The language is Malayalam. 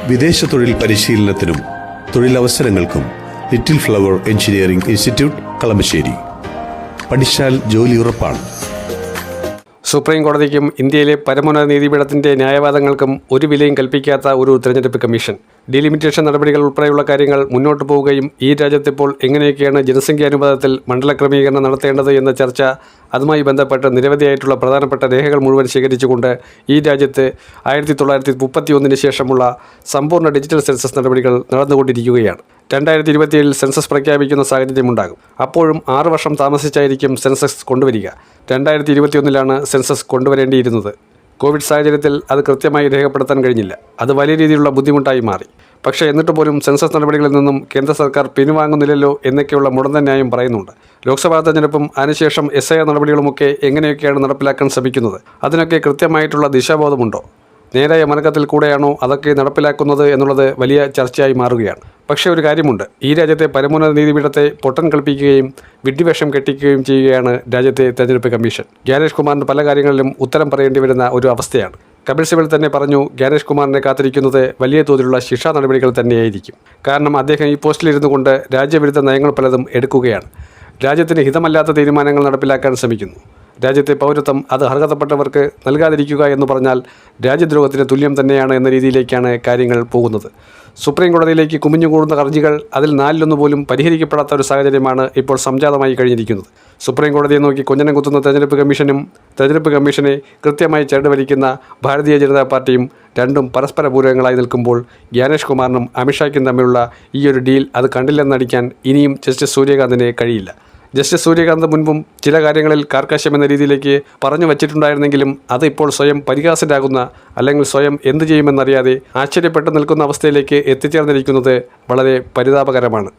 വിദേശ തൊഴിൽ പരിശീലനത്തിനും തൊഴിലവസരങ്ങൾക്കും little flower engineering institute Kalamassery. പഠിച്ചാൽ ജോലി ഉറപ്പാണ്. സുപ്രീം കോടതിക്കും ഇന്ത്യയിലെ പരമോന്നത നീതിപീഠത്തിൻ്റെ ന്യായവാദങ്ങൾക്കും ഒരു വിലയും കൽപ്പിക്കാത്ത ഒരു തെരഞ്ഞെടുപ്പ് കമ്മീഷൻ. ഡീലിമിറ്റേഷൻ നടപടികൾ ഉൾപ്പെടെയുള്ള കാര്യങ്ങൾ മുന്നോട്ട് പോവുകയും ഈ രാജ്യത്തിപ്പോൾ എങ്ങനെയൊക്കെയാണ് ജനസംഖ്യാനുപാതത്തിൽ മണ്ഡല ക്രമീകരണം നടത്തേണ്ടത് എന്ന ചർച്ച, അതുമായി ബന്ധപ്പെട്ട് നിരവധിയായിട്ടുള്ള പ്രധാനപ്പെട്ട രേഖകൾ മുഴുവൻ ശേഖരിച്ചുകൊണ്ട് ഈ രാജ്യത്ത് 1931 ശേഷമുള്ള സമ്പൂർണ്ണ ഡിജിറ്റൽ സെൻസസ് നടപടികൾ നടന്നുകൊണ്ടിരിക്കുകയാണ്. 2027 സെൻസസ് പ്രഖ്യാപിക്കുന്ന സാഹചര്യമുണ്ടാകും. അപ്പോഴും 6 വർഷം താമസിച്ചായിരിക്കും സെൻസസ് കൊണ്ടുവരിക. 2021 സെൻസസ് കൊണ്ടുവരേണ്ടിയിരുന്നത്. കോവിഡ് സാഹചര്യത്തിൽ അത് കൃത്യമായി രേഖപ്പെടുത്താൻ കഴിഞ്ഞില്ല. അത് വലിയ രീതിയിലുള്ള ബുദ്ധിമുട്ടായി മാറി. പക്ഷേ എന്നിട്ട് പോലും സെൻസസ് നടപടികളിൽ നിന്നും കേന്ദ്ര സർക്കാർ പിൻവാങ്ങുന്നില്ലല്ലോ എന്നൊക്കെയുള്ള മുടന്തൻ ന്യായം പറയുന്നുണ്ട്. ലോക്സഭാ തെരഞ്ഞെടുപ്പും അതിനുശേഷം SIR നടപടികളുമൊക്കെ എങ്ങനെയൊക്കെയാണ് നടപ്പിലാക്കാൻ ശ്രമിക്കുന്നത്? അതിനൊക്കെ കൃത്യമായിട്ടുള്ള ദിശാബോധമുണ്ടോ? നേരായ മാർഗത്തിൽ കൂടെയാണോ അതൊക്കെ നടപ്പിലാക്കുന്നത് എന്നുള്ളത് വലിയ ചർച്ചയായി മാറുകയാണ്. പക്ഷേ ഒരു കാര്യമുണ്ട്, ഈ രാജ്യത്തെ പരമോന്നത നീതിപീഠത്തെ പൊട്ടൻ കളിപ്പിക്കുകയും വിഡ്ഢിവേഷം കെട്ടിക്കുകയും ചെയ്യുകയാണ് രാജ്യത്തെ തെരഞ്ഞെടുപ്പ് കമ്മീഷൻ. ജ്ഞാനേഷ് കുമാറിന് പല കാര്യങ്ങളിലും ഉത്തരം പറയേണ്ടി വരുന്ന ഒരു അവസ്ഥയാണ്. കപിൽ സിബൽ തന്നെ പറഞ്ഞു, ജ്ഞാനേഷ് കുമാറിനെ കാത്തിരിക്കുന്നത് വലിയ തോതിലുള്ള ശിക്ഷാ നടപടികൾ തന്നെയായിരിക്കും. കാരണം അദ്ദേഹം ഈ പോസ്റ്റിലിരുന്നു കൊണ്ട് രാജ്യവിരുദ്ധ നയങ്ങൾ പലതും എടുക്കുകയാണ്. രാജ്യത്തിന് ഹിതമല്ലാത്ത തീരുമാനങ്ങൾ നടപ്പിലാക്കാൻ ശ്രമിക്കുന്നു. രാജ്യത്തെ പൗരത്വം അത് അർഹതപ്പെട്ടവർക്ക് നൽകാതിരിക്കുക എന്ന് പറഞ്ഞാൽ രാജ്യദ്രോഹത്തിന് തുല്യം തന്നെയാണ് എന്ന രീതിയിലേക്കാണ് കാര്യങ്ങൾ പോകുന്നത്. സുപ്രീം കോടതിയിലേക്ക് കുമിഞ്ഞുകൂടുന്ന ഹർജികൾ അതിൽ 4 പോലും പരിഹരിക്കപ്പെടാത്ത ഒരു സാഹചര്യമാണ് ഇപ്പോൾ സംജാതമായി കഴിഞ്ഞിരിക്കുന്നത്. സുപ്രീം കോടതിയെ നോക്കി കൊഞ്ഞനം കുത്തുന്ന തെരഞ്ഞെടുപ്പ് കമ്മീഷനും തെരഞ്ഞെടുപ്പ് കമ്മീഷനെ കൃത്യമായി ചരട് വലിക്കുന്ന ഭാരതീയ ജനതാ പാർട്ടിയും രണ്ടും പരസ്പര പൂരകങ്ങളായി നിൽക്കുമ്പോൾ ജ്ഞാനേഷ് കുമാറിനും അമിത്ഷായ്ക്കും തമ്മിലുള്ള ഈ ഒരു ഡീൽ അത് കണ്ടില്ലെന്നടിക്കാൻ ഇനിയും ജസ്റ്റിസ് സൂര്യകാന്തിന് കഴിയില്ല. ജസ്റ്റിസ് സൂര്യകാന്ത് മുൻപും ചില കാര്യങ്ങളിൽ കാർക്കശ്യം എന്ന രീതിയിലേക്ക് പറഞ്ഞു വച്ചിട്ടുണ്ടായിരുന്നെങ്കിലും അത് ഇപ്പോൾ സ്വയം പരിഹാസരാകുന്ന, അല്ലെങ്കിൽ സ്വയം എന്തു ചെയ്യുമെന്നറിയാതെ ആശ്ചര്യപ്പെട്ടു നിൽക്കുന്ന അവസ്ഥയിലേക്ക് എത്തിച്ചേർന്നിരിക്കുന്നത് വളരെ പരിതാപകരമാണ്.